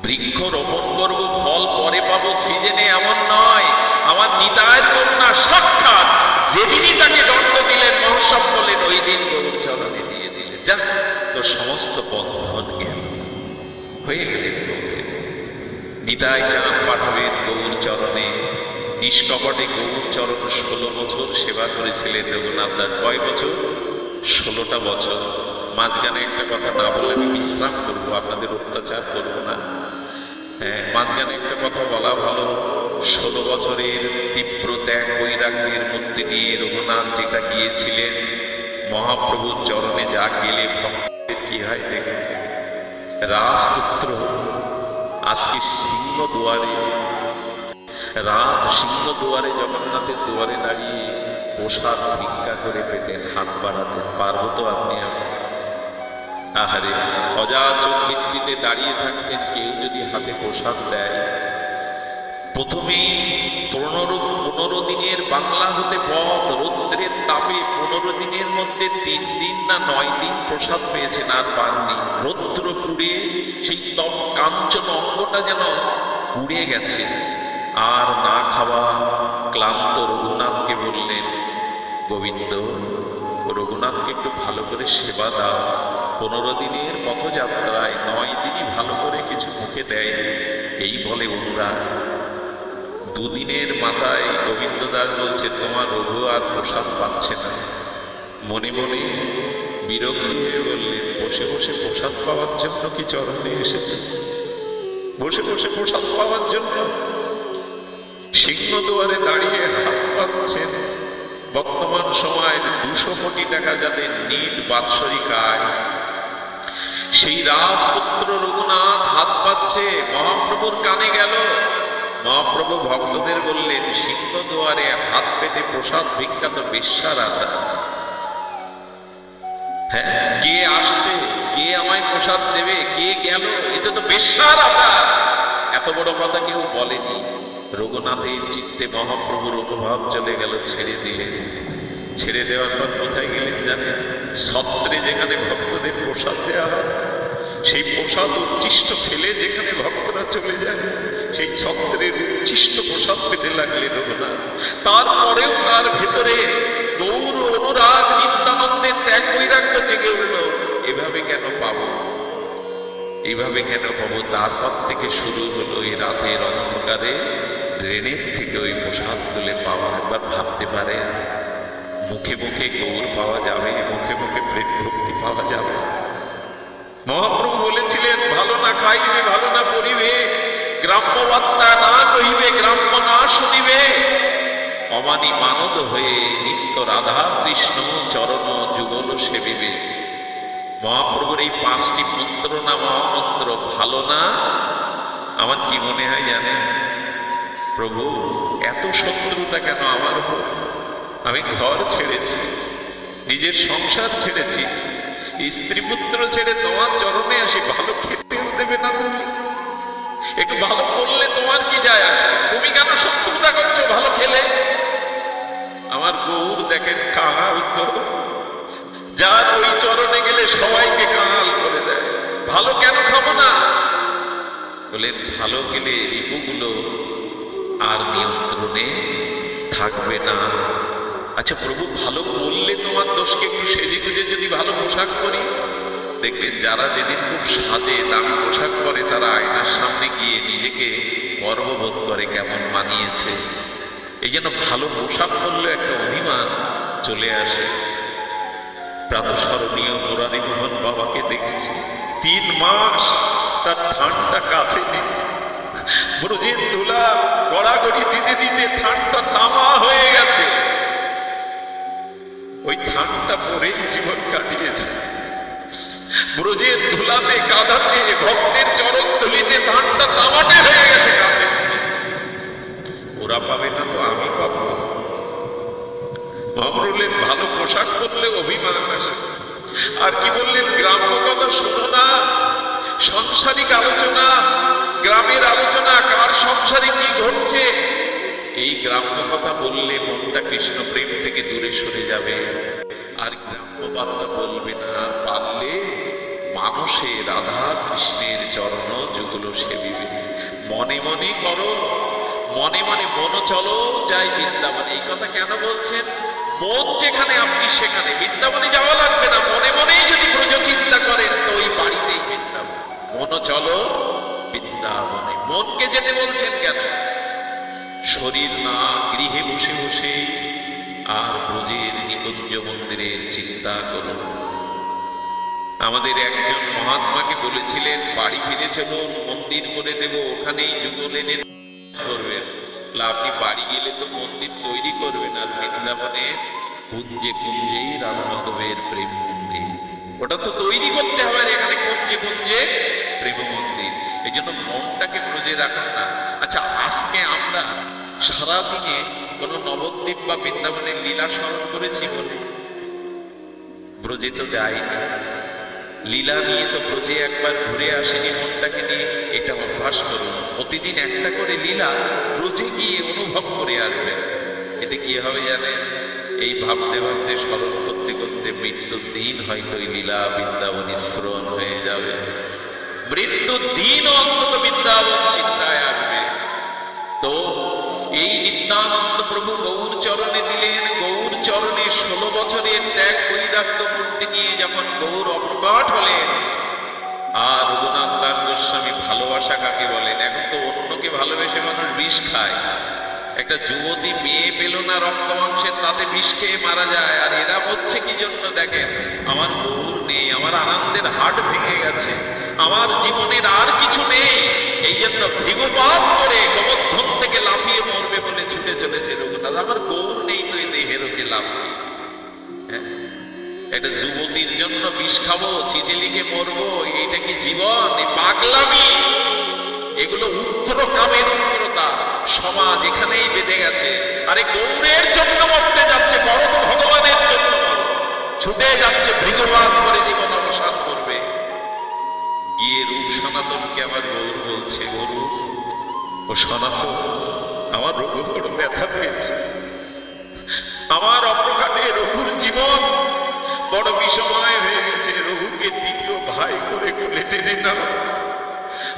বৃক্ষ রোপণ করবো, ফল পরে পাবো সিজনে, এমন নয়। আমার নিতাইয়ের কন্যা সাক্ষাৎ যেদিনই তাকে দণ্ড দিলেন, মহোৎসব বললেন, ওই দিন গৌর চরণে দিয়ে দিলেন। যা, তো সমস্ত বন্ধন গেল, হয়ে গেলেন গৌরে। নিতাই চাঁদ পাঠাবেন গৌর চরণে। নিষ্কপটে গৌর চরণ 16 বছর সেবা করেছিলেন রঘুনাথ দাস। কয় বছর? 16টা বছর। মাঝখানে একটা কথা না বললে আমি বিশ্রাম করবো, আপনাদের অত্যাচার করবো না। হ্যাঁ, মাঝখানে একটা কথা বলা ভালো। 16 বছরের তীব্র ত্যাগ বৈরাগ্যের মধ্যে দিয়ে রঘুনাথ যেটা গিয়েছিলেন, মহাপ্রভুর চরণে যা গেলে ভক্তের কি হয় দেখুন। রাজপুত্র আজকে সিংহ দুয়ারে, সিংহ দুয়ারে, জগন্নাথের দুয়ারে দাঁড়িয়ে প্রসাদ ভিক্ষা করে পেতেন, হাত বাড়াতেন। পারবো তো আপনি? আহারে, অযাচক ভিত্তিতে দাঁড়িয়ে থাকতেন। কেউ যদি হাতে প্রসাদ দেয়, প্রথমেই 15 দিনের বাংলা হতে পথ, রৌদ্রের তাপে 15 দিনের মধ্যে 3 দিন না 9 দিন প্রসাদ পেয়েছেন, আর পাননি। রৌদ্র পুড়ে সেই তপ কাঞ্চন অঙ্গটা যেন পুড়ে গেছে, আর না খাওয়া ক্লান্ত রঘুনাথকে বললেন, গোবিন্দ, রঘুনাথকে একটু ভালো করে সেবা দাও। 15 দিনের পথযাত্রায় 9 দিনই ভালো করে কিছু মুখে দেয়, এই বলে অনুরাগ। 2 দিনের মাথায় গোবিন্দদাস বলছে, তোমার রঘু আর প্রসাদ পাচ্ছে না। মনে মনে বিরক্তি হয়ে বললেন, বসে বসে প্রসাদ পাওয়ার জন্য কি চরণে এসেছে? বসে বসে প্রসাদ পাওয়ার জন্য? সিংহ দুয়ারে দাঁড়িয়ে হাত পাচ্ছেন। বর্তমান সময়ের 200 কোটি টাকা যাদের নিট বাৎসরিক আয়, সেই রাজপুত্র রঘুনাথ হাত পাচ্ছে। মহাপ্রভুর কানে গেল। মহাপ্রভু ভক্তদের বললেন, সিংহ দুয়ারে হাত পেতে প্রসাদ ভিক্ষা তো বেশ্যার আচার। হ্যাঁ, কে আসছে, কে আমায় প্রসাদ দেবে, কে গেল, এটা তো বেশ্যার আচার। এত বড় কথা কেউ বলেনি। রঘুনাথের চিত্তে মহাপ্রভুর অনুভব চলে গেল, ছেড়ে দিলেন। ছেড়ে দেওয়ার পর কোথায় গেলেন জানেন? ছত্রে, যেখানে ভক্তদের প্রসাদ দেওয়া হয়, সেই প্রসাদ উচ্ছিষ্ট ফেলে যেখানে ভক্তরা চলে যায়, সেই ছত্রের উচ্ছিষ্ট প্রসাদ পেতে লাগলেন রঘুনাথ। তারপরেও তার ভেতরে গৌর অনুরাগ, নিত্যানন্দের ত্যাগ বৈরাগ্য জেগে উঠল। এভাবে কেন পাবো, এইভাবে কেন পাবো? তারপর থেকে শুরু হলো এই রাতের অন্ধকারে ড্রেনের থেকে ওই প্রসাদ তুলে পাওয়া। একবার ভাবতে পারেন, মুখে মুখে গৌর পাওয়া যাবে, মুখে মুখে প্রেম ভক্তি পাওয়া যাবে। মহাপ্রভু বলেছিলেন, ভালো না খাইবে, ভালো না পরিবে, গ্রাম্য বার্তা না কহিবে, গ্রাম্য না শুনিবে। অমানি মানদ হয়ে নিত্য রাধা কৃষ্ণ চরণ যুগল সেবিবে। মহাপ্রভুর এই 5টি মন্ত্র না মহামন্ত্র, ভালো না? আমার কি মনে হয় জানেন? প্রভু, এত শত্রুতা কেন আমার উপর? আমি ঘর ছেড়েছি, নিজের সংসার ছেড়েছি, স্ত্রী পুত্র ছেড়ে তোমার চরণে আসি। ভালো খেতেও দেবে না তুমি? একটু ভালো করলে তোমার কি যায় আসে? তুমি কেন শত্রুতা করছো ভালো খেলে? আমার গৌর দেখেন কাহাল, তো যার ওই চরণে গেলে সবাইকে কাহাল করে দেয়। ভালো কেন খাবো না? বলেন, ভালো গেলে রিপুগুলো আর নিয়ন্ত্রণে থাকবে না। আচ্ছা প্রভু, ভালো করলে তোমার দোষকে একটু সেজে গুজে যদি ভালো পোশাক করি, দেখবেন যারা যেদিন খুব সাজে দামি পোশাক পরে, তারা আয়নার সামনে গিয়ে নিজেকে গর্ববোধ করে, কেমন মানিয়েছে। এই জন্য ভালো পোশাক পরলে একটা অভিমান চলে আসে। প্রাতঃস্মরণীয় মুরারি মোহন বাবাকে দেখেছি 3 মাস তার থানটা কাছে নেই, ব্রজের ধুলা গড়াগড়ি দিতে দিতে থানটা তামা হয়ে গেছে। ওই থানটা পরেই জীবন কাটিয়েছে। ব্রজের ধুলাতে কাঁদাতে ভক্তের চরণ ধুলিতে ধানটা তামাটে হয়ে গেছে কাছে। ওরা পাবে না তো আমি পাবো। মহাপ্রভুর ভালো পোশাক পরলে অভিমান আসে। আর কি বললেন, গ্রাম্য কথা শোনো না, সাংসারিক আলোচনা, গ্রামের আলোচনা, কার সংসারে কি ঘটছে, এই গ্রাম্য কথা বললে মনটা কৃষ্ণ প্রেম থেকে দূরে সরে যাবে। আর গ্রাম্য বার্তা বলবে না, পারলে মানুষে রাধা কৃষ্ণের চরণ যুগল সেবিবে। মনে মনে করো, মনে মনে মন চলো যাই বৃন্দাবনে। এই কথা কেন বলছেন? মন যেখানে আপনি সেখানে, বৃন্দাবনে যাওয়া লাগবে না। মনে মনেই যদি ব্রজ চিন্তা করেন তো ওই বাড়িতেই বৃন্দাবন। মন চলো বৃন্দাবনে। মনকে যেতে বলছেন কেন? শরীর না, গৃহে বসে বসে আর ব্রজের নিকুঞ্জ মন্দিরের চিন্তা করুন। আমাদের একজন মহাত্মাকে বলেছিলেন, বাড়ি ফিরে চলুন, মন্দির করে দেব, ওখানেই যুগল এনে করবেন। আপনি বাড়ি গেলে তো মন্দির তৈরি করবেন, আর বৃন্দাবনে কুঞ্জে কুঞ্জেই রাধা মাধবের প্রেম মন্দির, ওটা তো তৈরি করতে হবে। এখানে কুঞ্জে কুঞ্জে প্রেম মন্দির। এই জন্য মনটাকে ব্রজে রাখুন না। আচ্ছা, আজকে আমরা সারাদিনে কোন নবদ্বীপ বা বৃন্দাবনের লীলা স্মরণ করেছি বলে? ব্রজে তো যাইনি, লীলা নিয়ে তো ব্রজে একবার ঘুরে আসেনি মনটাকে নিয়ে। এটা অভ্যাস করুন, প্রতিদিন একটা করে লীলা ব্রজে গিয়ে অনুভব করে আসবেন। এতে কি হবে জানেন? এই ভাবতে ভাবতে স্মরণ করতে করতে মৃত্যুর দিন হয়তো এই লীলা বৃন্দাবন স্ফুরণ হয়ে যাবে। মৃত্যুর দিন অন্তত বৃন্দাবন চিন্তায় আসবে। তো এই নিত্যানন্দ প্রভু গৌর চরণে দিলেন। গৌর চরণে 16 বছরের ত্যাগ বৈরাগ্য মূর্তি নিয়ে যখন গৌর অপ্রকট হলেন, আর রঘুনাথ দাস গোস্বামী ভালোবাসা কাকে বলেন? এখন তো অন্যকে ভালোবেসে মানুষ বিষ খায়। একটা যুবতী মেয়ে পেল না রক্ত মাংসের, তাতে বিষ খেয়ে মারা যায়। আর এরা হচ্ছে কি জন্য? দেখেন, আমার গৌর নেই, আমার আনন্দের হাট ভেঙে গেছে, আমার জীবনের আর কিছু নেই, এই জন্য ভৃগুপাত করে গোবর্ধন থেকে লাফিয়ে মরবে বলে ছুটে চলেছে রঘুনাথ। আমার গৌর নেই তো এই দেহের ওকে লাভ নেই। একটা যুবতীর জন্য বিষ খাবো, চিঠি লিখে মরবো, এইটা কি জীবন? এই পাগলামি, এগুলো উগ্র কামের উগ্রতা। সমাজ এখানেই বেঁধে গেছে। আরে গৌরের জন্য মরতে যাচ্ছে, বড় তো ভগবানের জন্য ছুটে যাচ্ছে, ভৃগুপাত করে জীবন অবসান করবে। গিয়ে রূপ সনাতনকে আমার গৌর বলছে, গরু ও সনাতন, আমার রঘু বড় ব্যথা পেয়েছে, আমার অপ্রকাটে রঘুর জীবন বড় বিষময় হয়ে গেছে। রঘুকে দ্বিতীয় ভাই করে কোলে টেনে নাও।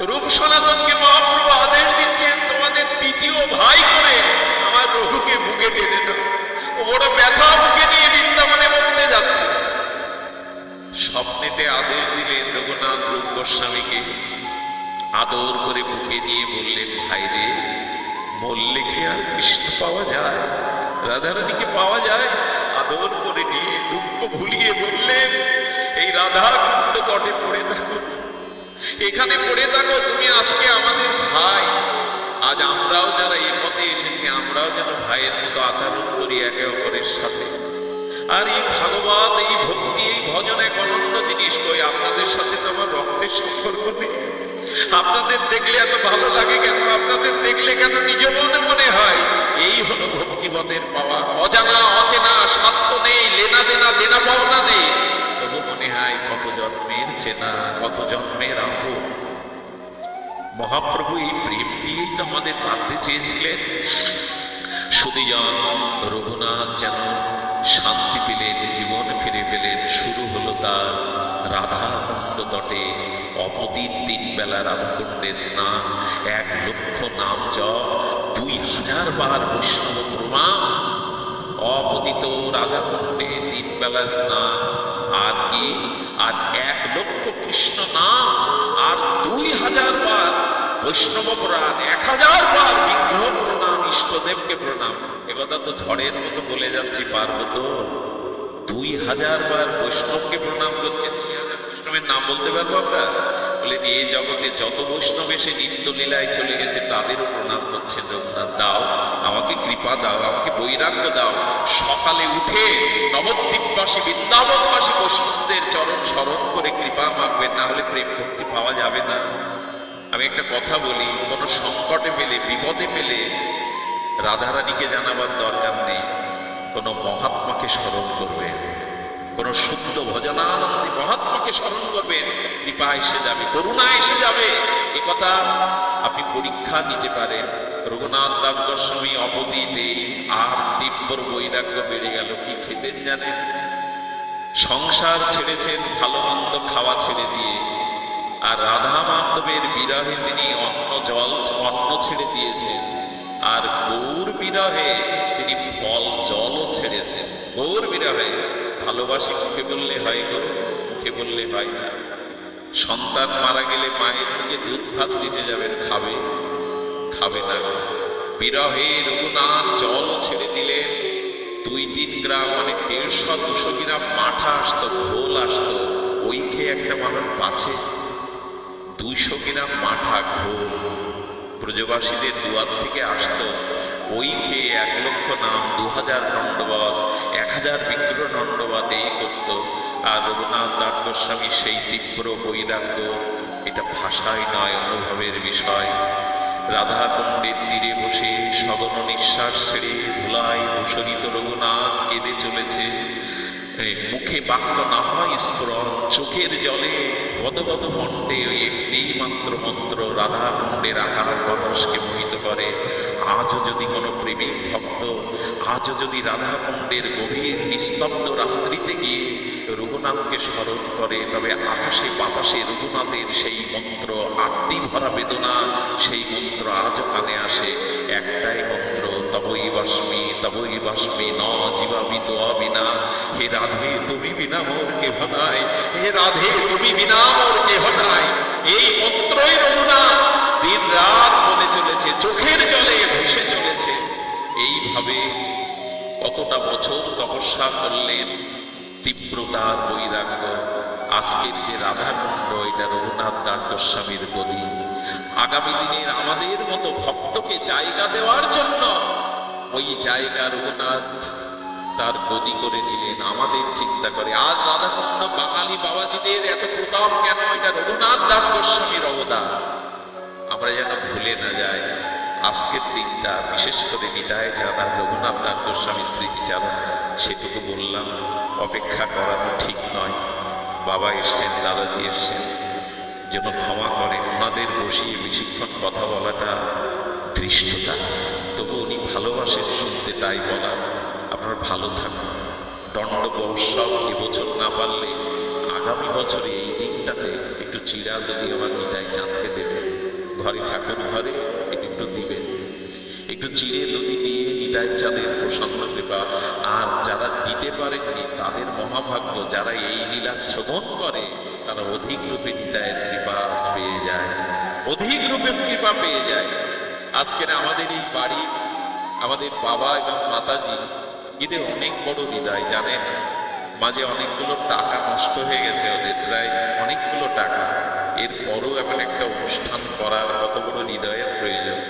রূপ সনাতনকে মহাপ্রভু আদেশ দিচ্ছেন, তোমাদের তৃতীয় ভাই করে আমার রঘুকে বুকে টেনে নাও। ও বড় ব্যথা বুকে নিয়ে বৃন্দাবনে মরতে যাচ্ছে। স্বপ্নেতে আদেশ দিলেন রঘুনাথ রূপ গোস্বামীকে, আদর করে বুকে নিয়ে বললেন, ভাই রে, মরলে কি আর কৃষ্ণ পাওয়া যায়, রাধারানীকে পাওয়া যায়? আদর করে নিয়ে দুঃখ ভুলিয়ে বললেন, এই রাধা কুণ্ড তটে পড়ে থাকো, এখানে পড়ে থাকো, তুমি আজকে আমাদের ভাই। আজ আমরাও যারা এ পথে এসেছি, আমরাও যেন ভাইয়ের মতো আচরণ করি একে অপরের সাথে। আর এই ভাগবত, এই ভক্তি, এই ভজন এক অনন্য জিনিস। কই, আপনাদের সাথে তো আমার রক্তের সম্পর্ক নেই। আপনাদের দেখলে এত ভালো লাগে কেন? আপনাদের দেখলে কেন নিজ মনে মনে হয়? এই হলো ভক্তিপথের পাওয়া। অজানা অচেনা, স্বার্থ নেই, লেনা দেনা, দেনা পাওনা নেই, তবু মনে হয় কত জন্মের চেনা, কত জন্মের আপন। মহাপ্রভু এই প্রেম দিয়েই তো আমাদের বাঁধতে চেয়েছিলেন। সুদীজন রঘুনাথ যেন শান্তি পেলেন, জীবন ফিরে পেলেন। শুরু হলো তার রাধাকুণ্ড তটে অপদিন 3 বেলা রাধাকুণ্ডে স্নান, 1 লক্ষ নাম জপ, 2000 বার বৈষ্ণব প্রণাম। অপদিত রাধাকুণ্ডে 3 বেলা স্নান, আর কি? আর 1 লক্ষ কৃষ্ণ নাম, আর 2000 বার বৈষ্ণব প্রণাম, 1000 বার বিগ্রহ প্রণাম, ইষ্টদেবকে প্রণাম। একথা তো ঝড়ের মতো বলে যাচ্ছি, পারবো তো? 2000 বার বৈষ্ণবকে প্রণাম করছেন। 2000 বৈষ্ণবের নাম বলতে পারবো আমরা? বলে এই জগতে যত বৈষ্ণব এসে নিত্য লীলায় চলে গেছে তাদেরও প্রণাম করছেন। রঘুনাথ দাও, আমাকে কৃপা দাও, আমাকে বৈরাগ্য দাও। সকালে উঠে নবদ্বীপবাসী বৃন্দাবনবাসী বৈষ্ণবদের চরণ স্মরণ করে কৃপা মাগবেন, না হলে প্রেম ভক্তি পাওয়া যাবে না। আমি একটা কথা বলি, কোনো সংকটে পেলে, বিপদে পেলে রাধারানীকে জানাবার দরকার নেই, কোনো মহাত্মাকে স্মরণ করবেন, কোন শুদ্ধ ভজনানন্দী মহাত্মাকে স্মরণ করবেন, কৃপা এসে যাবে, করুণা এসে যাবে। এ কথা আপনি পরীক্ষা নিতে পারেন। রঘুনাথ দাস গোস্বামী অবধিতে আর তীব্র বৈরাগ্য বেড়ে গেল। কি খেতেন জানেন? সংসার ছেড়েছেন ভালো মন্দ খাওয়া ছেড়ে দিয়ে, আর রাধা মাধবের বিরহে তিনি অন্ন ছেড়ে দিয়েছেন, আর গৌর বিরহে তিনি ফল জলও ছেড়েছেন। গৌর বিরহে ভালোবাসি মুখে বললে হয় গো, মুখে বললে হয় না। সন্তান মারা গেলে মায়ের মুখে দুধ ভাত দিতে যাবেন, খাবে? খাবে না। বিরহে রঘুনাথ জলও ছেড়ে দিলেন। 2-3 গ্রাম মানে 150-200 গ্রাম মাঠা আসতো, ঘোল আসতো, ওই খেয়ে একটা মানুষ বাঁচে? 200 গ্রাম মাঠা ঘোল ব্রজবাসীদের দুয়ার থেকে আসতো, ওই খেয়ে 1 লক্ষ নাম, 2000 দণ্ডবত, 1000 বিগ্রহ দণ্ডবত এই করত। আর রঘুনাথ দাস গোস্বামী সেই তীব্র বৈরাগ্য, এটা ভাষায় নয়, অনুভবের বিষয়। রাধা কুণ্ডের তীরে বসে সগণ নিঃশ্বাস ছেড়ে ধুলায় দূষণিত রঘুনাথ কেঁদে চলেছে। মুখে বাক্য না হয় স্ফুরণ, চোখের জলে গদগদ কণ্ঠে ওই একটি মাত্র মন্ত্র রাধা কুণ্ডের আকার বাতাসকে মোহিত করে। আজও যদি কোনো প্রেমিক ভক্ত, আজও যদি রাধা কুণ্ডের গভীর নিস্তব্ধ রাত্রিতে গিয়ে রঘুনাথকে স্মরণ করে, তবে আকাশে বাতাসে রঘুনাথের সেই মন্ত্র, আত্মি ভরা বেদনা, সেই মন্ত্র আজও কানে আসে। একটাই মন্ত্র, তবই বাস্মি তবই বাস্মি ন জীবাবি তো অবিনা। হে রাধে তুমি বিনা মোর কেহ নাই, হে রাধে তুমি বিনা মোর কেহ নাই। এই মন্ত্রই রঘুনাথ দিন রাত বলে চলেছে, চোখের জলে ভেসে চলেছে। এইভাবে কতটা বছর তপস্যা করলেন, তীব্রতার বৈরাগ্য। আজকের যে রাধাকুণ্ড, এটা রঘুনাথ দাস গোস্বামীর গদি। আগামী দিনের আমাদের মতো ভক্তকে জায়গা দেওয়ার জন্য ওই জায়গা রঘুনাথ তার গদি করে নিলেন। আমাদের চিন্তা করে আজ রাধাকুণ্ড বাঙালি বাবাজিদের এত প্রতাপ কেন? এটা রঘুনাথ দাস গোস্বামীর অবদান। আমরা যেন ভুলে না যাই। আজকের দিনটা বিশেষ করে নিতাই চাঁদা রঘুনাথ দাস গোস্বামীর স্মৃতিচারণ, সেটুকু বললাম। অপেক্ষা করানো ঠিক নয়। বাবা এসছেন, দাদাজি এসছেন, যেন ক্ষমা করেন। ওনাদের বসিয়ে বেশিক্ষণ কথা বলাটা ধৃষ্টতা, তবু উনি ভালোবাসেন শুনতে, তাই বলা। আপনারা ভালো থাকুন। দণ্ডবোৎসব এবছর না পারলে আগামী বছরে এই দিনটাতে একটু চিরা যদি আমার নিতাই চাঁদকে দেবেন, ঘরে ঠাকুর ঘরে একটু দিবেন, একটু চিড়ে লদি দিয়ে নিতাই চাঁদের প্রসন্ন কৃপা। আর যারা দিতে পারেননি তাদের মহাভাগ্য, যারা এই লীলা শ্রবণ করে তারা অধিক রূপে নিতাইয়ের কৃপা পেয়ে যায়, অধিক রূপে কৃপা পেয়ে যায়। আজকের আমাদের এই বাড়ি, আমাদের বাবা এবং মাতাজি, এদের অনেক বড় হৃদয় জানেন। মাঝে অনেকগুলো টাকা নষ্ট হয়ে গেছে ওদের, প্রায় অনেকগুলো টাকা। এরপরও এমন একটা অনুষ্ঠান করার কত বড় হৃদয়ের প্রয়োজন।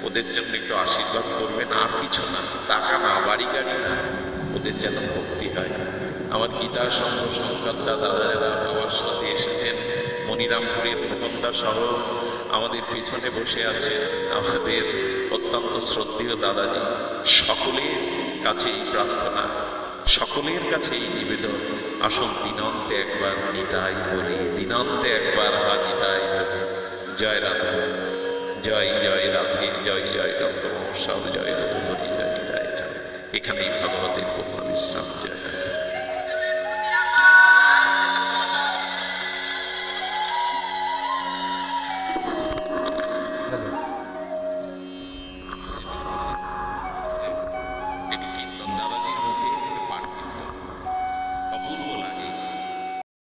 ওদের জন্য একটু আশীর্বাদ করবেন, আর কিছু না, টাকা না, বাড়ি গাড়ি না, ওদের যেন ভক্তি হয়। আমার গীতা সংঘ সংখ্যার দাদারা আমার সাথে এসেছেন, মনিরামপুরের ভবনদা সহ আমাদের পিছনে বসে আছে আমাদের অত্যন্ত শ্রদ্ধেয় দাদাজি। সকলের কাছে এই প্রার্থনা, সকলের কাছে এই নিবেদন, আসুন দিনান্তে একবার নিতাই বলি, দিনান্তে একবার হা নিতাই বলি। জয় রাধা, জয় জয় রাধে, জয় জয় রঙ্গ মহোৎসব, জয় রঘুহরি, জয় নিতাই চাঁদ। এখানেই ভগবতের পূর্ণ বিশ্রাম। জয়।